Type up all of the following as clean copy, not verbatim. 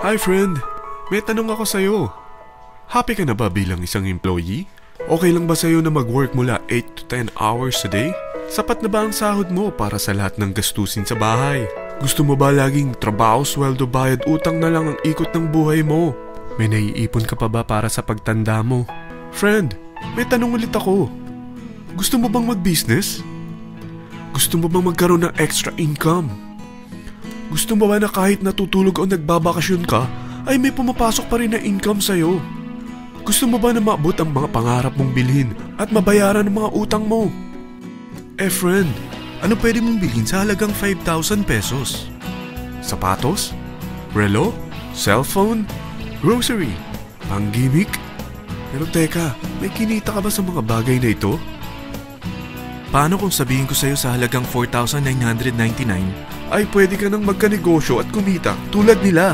Hi friend, may tanong ako sa'yo. Happy ka na ba bilang isang employee? Okay lang ba sa'yo na mag-work mula 8 to 10 hours a day? Sapat na ba ang sahod mo para sa lahat ng gastusin sa bahay? Gusto mo ba laging trabaho, sweldo, bayad, utang na lang ang ikot ng buhay mo? May naiipon ka pa ba para sa pagtanda mo? Friend, may tanong ulit ako. Gusto mo bang mag-business? Gusto mo bang magkaroon ng extra income? Gusto mo ba na kahit natutulog o nagbabakasyon ka, ay may pumapasok pa rin na income sa'yo? Gusto mo ba na maabot ang mga pangarap mong bilhin at mabayaran ang mga utang mo? Friend, ano pwede mong bilhin sa halagang 5,000 pesos? Sapatos? Relo? Cellphone? Grocery? Pang-gimmick? Pero teka, may kinita ka ba sa mga bagay na ito? Paano kung sabihin ko sa'yo sa halagang 4,999 ay pwede ka nang magkanegosyo at kumita tulad nila?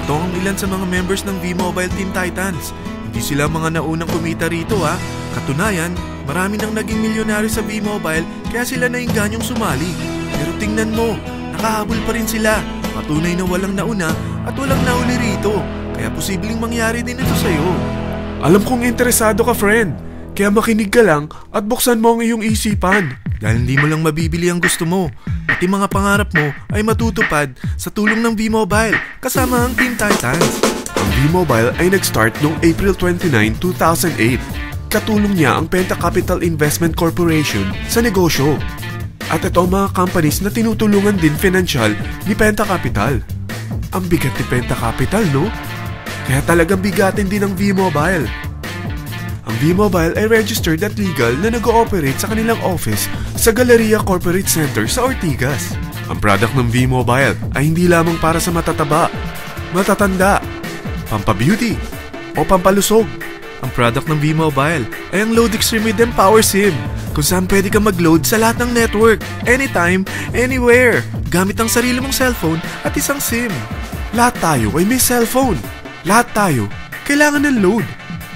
Ito ang ilan sa mga members ng V-Mobile Team Titans. Hindi sila mga naunang kumita rito ha. Katunayan, marami nang naging milyonaryo sa V-Mobile kaya sila naingganyong sumali. Pero tingnan mo, nakahabol pa rin sila. Patunay na walang nauna at walang nauli rito. Kaya posibleng mangyari din ito sa'yo. Alam kong interesado ka, friend. Kaya makinig ka lang at buksan mo ang iyong isipan. Dahil hindi mo lang mabibili ang gusto mo. Pati mga pangarap mo ay matutupad sa tulong ng V-Mobile kasama ang Team Titans. Ang V-Mobile ay nag-start noong April 29, 2008. Katulong niya ang Penta Capital Investment Corporation sa negosyo. At ito ang mga companies na tinutulungan din financial ni Penta Capital. Ang bigat ni Penta Capital, no? Kaya talagang bigatin din ang V-Mobile. Ang V-Mobile ay registered at legal na nag-ooperate sa kanilang office sa Galleria Corporate Center sa Ortigas. Ang product ng V-Mobile ay hindi lamang para sa matataba, matatanda, pampabeauty, o pampalusog. Ang product ng V-Mobile ay ang Load Extreme with Empower SIM, kung saan pwede ka mag-load sa lahat ng network, anytime, anywhere, gamit ang sarili mong cellphone at isang SIM. Lahat tayo ay may cellphone. Lahat tayo kailangan ng load.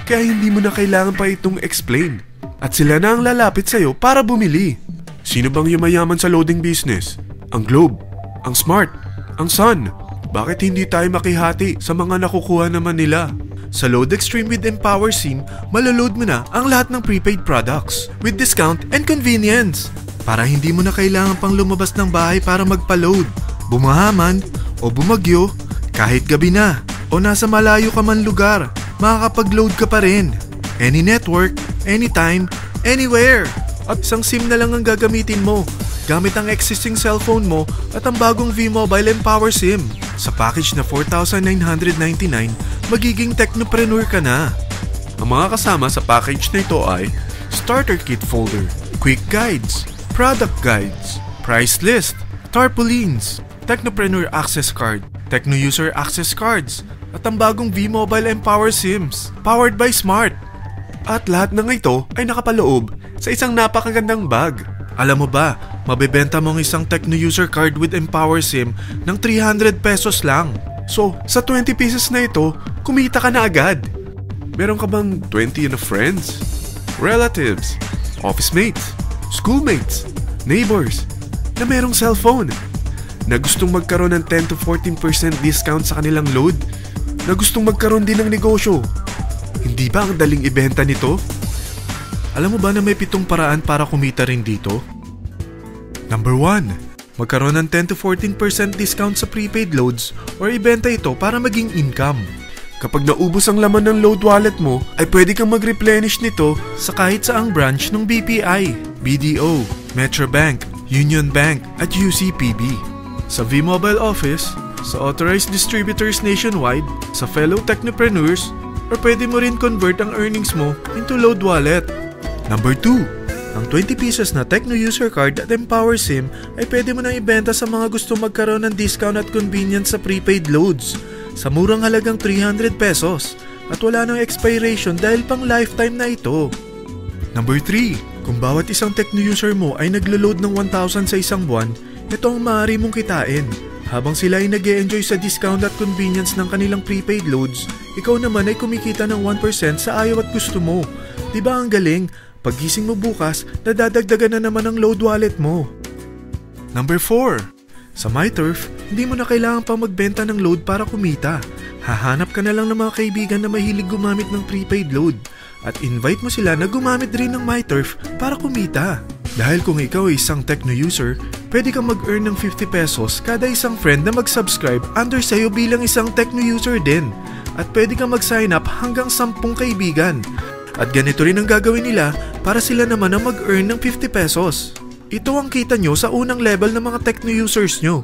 Kaya hindi mo na kailangan pa itong explain. At sila na ang lalapit sa'yo para bumili. Sino bang yumayaman sa loading business? Ang Globe, ang Smart, ang Sun. Bakit hindi tayo makihati sa mga nakukuha naman nila? Sa Load Extreme with Empower SIM, malaload mo na ang lahat ng prepaid products with discount and convenience. Para hindi mo na kailangan pang lumabas ng bahay para magpa-load. Bumahaman o bumagyo, kahit gabi na o nasa malayo ka man lugar, makakapag-load ka pa rin. Any network, anytime, anywhere. At isang SIM na lang ang gagamitin mo gamit ang existing cellphone mo at ang bagong V-Mobile Empower SIM. Sa package na 4,999, magiging technopreneur ka na. Ang mga kasama sa package na ito ay Starter Kit Folder, Quick Guides, Product Guides, Price List, Tarpaulins, Technopreneur Access Card, Techno User Access Cards, at ang bagong V-Mobile Empower SIMs, powered by Smart. At lahat ng ito ay nakapaloob sa isang napakagandang bag. Alam mo ba, mabebenta mo ang isang Techno User Card with Empower SIM ng 300 pesos lang. So, sa 20 pieces na ito, kumita ka na agad. Meron ka bang 20 na friends, relatives, office mates, schoolmates, neighbors, na merong cellphone, na gustong magkaroon ng 10 to 14% discount sa kanilang load, na gustong magkaroon din ng negosyo? Hindi ba ang daling ibenta nito? Alam mo ba na may 7 paraan para kumita rin dito? Number 1. Magkaroon ng 10 to 14% discount sa prepaid loads or ibenta ito para maging income. Kapag naubos ang laman ng load wallet mo, ay pwede kang mag-replenish nito sa kahit saang branch ng BPI, BDO, Metrobank, Union Bank at UCPB. Sa V-Mobile Office, sa authorized distributors nationwide, sa fellow technopreneurs, or pwede mo rin convert ang earnings mo into load wallet. Number 2. Ang 20 pieces na Techno User Card at Empower SIM ay pwede mo nang ibenta sa mga gusto magkaroon ng discount at convenience sa prepaid loads sa murang halagang 300 pesos at wala nang expiration dahil pang lifetime na ito. Number 3. Kung bawat isang Techno user mo ay naglo-load ng 1,000 sa isang buwan, ito ang maaari mong kitain. Habang sila ay nag-e-enjoy sa discount at convenience ng kanilang prepaid loads, ikaw naman ay kumikita ng 1% sa ayaw at gusto mo. Diba ang galing? Paggising mo bukas, nadadagdagan na naman ang load wallet mo. Number 4. Sa MyTurf, hindi mo na kailangan pa magbenta ng load para kumita. Hahanap ka na lang ng mga kaibigan na mahilig gumamit ng prepaid load at invite mo sila na gumamit rin ng MyTurf para kumita. Dahil kung ikaw ay isang Tecno user, pwede kang mag-earn ng 50 pesos kada isang friend na mag-subscribe under sa'yo bilang isang Tecno user din. At pwede kang mag-sign up hanggang 10 kaibigan. At ganito rin ang gagawin nila para sila naman ang mag-earn ng 50 pesos. Ito ang kita nyo sa unang level ng mga Tecno users nyo.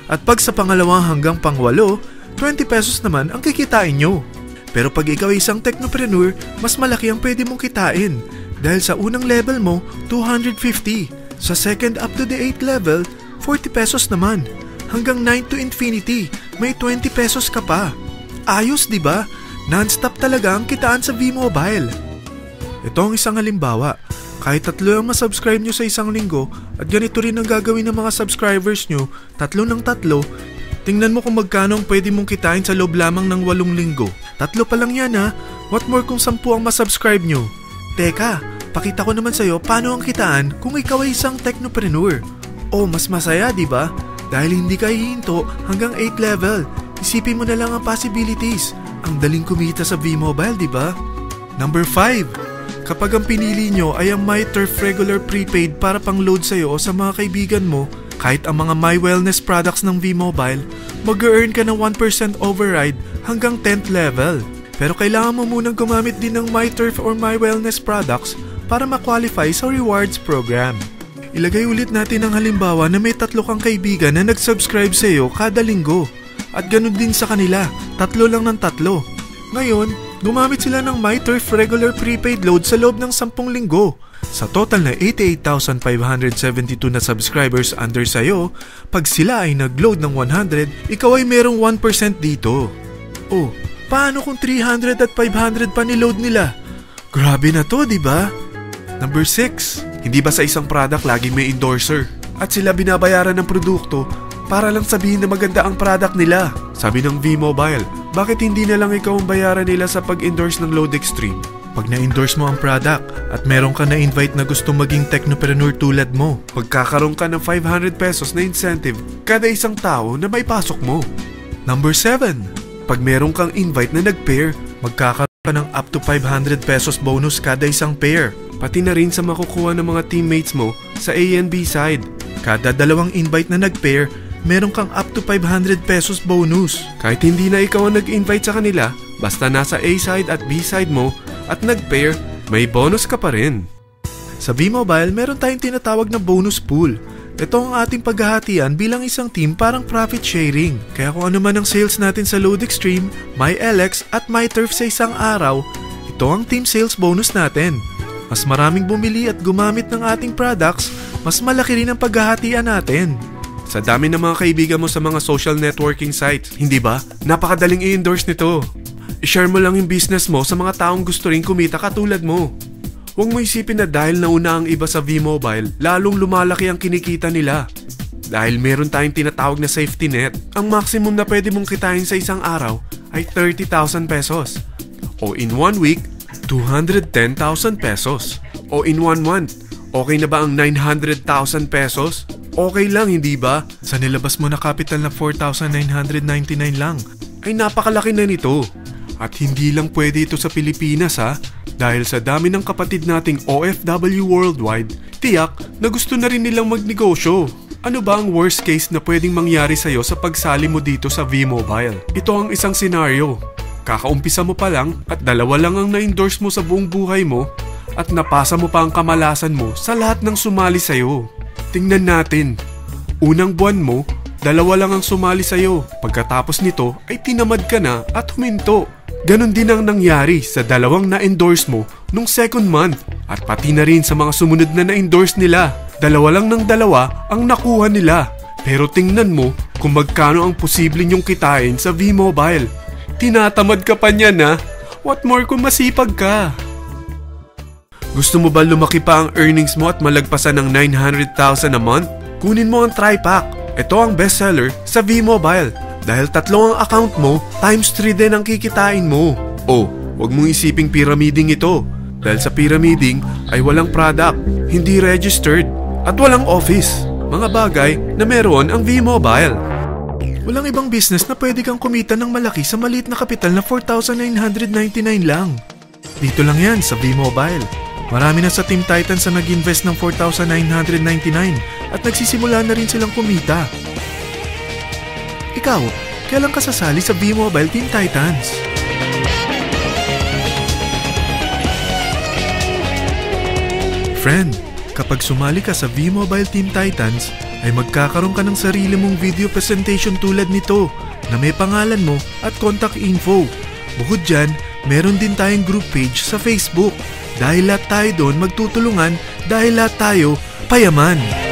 At pag sa pangalawa hanggang pang-8, 20 pesos naman ang kikitain nyo. Pero pag ikaw ay isang technopreneur, mas malaki ang pwede mong kitain. Dahil sa unang level mo, 250. Sa second up to the 8th level, 40 pesos naman. Hanggang 9 to infinity, may 20 pesos ka pa. Ayos, di ba? Non-stop talaga ang kitaan sa V-Mobile. Ito ang isang halimbawa. Kahit 3 ang masubscribe nyo sa isang linggo at ganito rin ang gagawin ng mga subscribers nyo, 3 ng 3, tingnan mo kung magkano ang pwede mong kitain sa loob lamang ng 8 linggo. 3 pa lang yan ha. What more kung 10 ang masubscribe nyo? Teka, pakita ko naman sa'yo paano ang kitaan kung ikaw ay isang technopreneur. Oh, mas masaya, di ba? Dahil hindi ka hihinto hanggang 8th level. Isipin mo na lang ang possibilities. Ang daling kumita sa V-Mobile, di ba? Number 5. Kapag ang pinili nyo ay ang MyTurf regular prepaid para pang-load sa'yo o sa mga kaibigan mo, kahit ang mga My Wellness products ng V-Mobile, mag-earn ka ng 1% override hanggang 10th level. Pero kailangan mo munang gumamit din ng MyTurf or My Wellness products para ma-qualify sa rewards program. Ilagay ulit natin ang halimbawa na may 3 kang kaibigan na nag-subscribe sa'yo kada linggo. At ganun din sa kanila, 3 lang ng 3. Ngayon, gumamit sila ng MyTurf regular prepaid load sa loob ng 10 linggo. Sa total na 88,572 na subscribers under sa'yo, pag sila ay nag-load ng 100, ikaw ay merong 1% dito. Oh, paano kung 300 at 500 pa ni-load nila? Grabe na to, di ba? Number 6. Hindi ba sa isang product laging may endorser? At sila binabayaran ng produkto para lang sabihin na maganda ang product nila. Sabi ng V-Mobile, bakit hindi na lang ikaw ang bayaran nila sa pag-endorse ng Load Extreme? Pag na-endorse mo ang product at meron ka na-invite na gustong maging technopreneur tulad mo, magkakaroon ka ng 500 pesos na incentive kada isang tao na may pasok mo. Number 7. Pag meron kang invite na nag-pair, magkakaroon ka ng up to 500 pesos bonus kada isang pair. Pati na rin sa makukuha ng mga teammates mo sa A and B side. Kada 2 invite na nag-pair, meron kang up to 500 pesos bonus. Kahit hindi na ikaw ang nag-invite sa kanila, basta nasa A side at B side mo at nag-pair, may bonus ka pa rin. Sa V-Mobile, meron tayong tinatawag na bonus pool. Ito ang ating paghahatian bilang isang team parang profit sharing. Kaya kung ano man ang sales natin sa Load Extreme, MyLX at MyTurf sa isang araw, ito ang team sales bonus natin. Mas maraming bumili at gumamit ng ating products, mas malaki rin ang paghahatian natin. Sa dami ng mga kaibigan mo sa mga social networking sites, hindi ba? Napakadaling i-endorse nito. I-share mo lang yung business mo sa mga taong gusto rin kumita katulad mo. Huwag mo isipin na dahil nauna ang iba sa V-Mobile, lalong lumalaki ang kinikita nila. Dahil meron tayong tinatawag na safety net, ang maximum na pwede mong kitain sa isang araw ay 30,000 pesos. O in 1 week, 210,000 pesos. O in 1 month, okay na ba ang 900,000 pesos? Okay lang, hindi ba? Sa nilabas mo na capital na 4,999 lang, ay napakalaki na nito. At hindi lang pwede ito sa Pilipinas ha, dahil sa dami ng kapatid nating OFW worldwide, tiyak na gusto na rin nilang magnegosyo. Ano ba ang worst case na pwedeng mangyari sa'yo sa pagsali mo dito sa V-Mobile? Ito ang isang senaryo. Kakaumpisa mo pa lang at 2 lang ang na-endorse mo sa buong buhay mo at napasa mo pa ang kamalasan mo sa lahat ng sumali sa'yo. Tingnan natin. Unang buwan mo, 2 lang ang sumali sa'yo. Pagkatapos nito ay tinamad ka na at huminto. Ganon din ang nangyari sa 2 na-endorse mo nung second month at pati na rin sa mga sumunod na na-endorse nila. 2 lang ng 2 ang nakuha nila. Pero tingnan mo kung magkano ang posible nyong kitain sa V-Mobile. Tinatamad ka pa niyan ha? What more kung masipag ka? Gusto mo ba lumaki pa ang earnings mo at malagpasan ng 900,000 a month? Kunin mo ang TriPack. Ito ang bestseller sa V-Mobile. Dahil 3 ang account mo, times 3 din ang kikitain mo. Oh, wag mong isiping pyramiding ito. Dahil sa pyramiding ay walang product, hindi registered, at walang office. mga bagay na meron ang V-Mobile. Walang ibang business na pwede kang kumita ng malaki sa maliit na kapital na 4,999 lang. Dito lang yan sa V-Mobile. Marami na sa Team Titans na nag-invest ng 4,999 at nagsisimula na rin silang kumita. Ikaw, kailan ka sasali sa V-Mobile Team Titans? Friend, kapag sumali ka sa V-Mobile Team Titans, ay magkakaroon ka ng sarili mong video presentation tulad nito na may pangalan mo at contact info. Bukod dyan, meron din tayong group page sa Facebook. Dahil lahat tayo doon magtutulungan dahil lahat tayo payaman.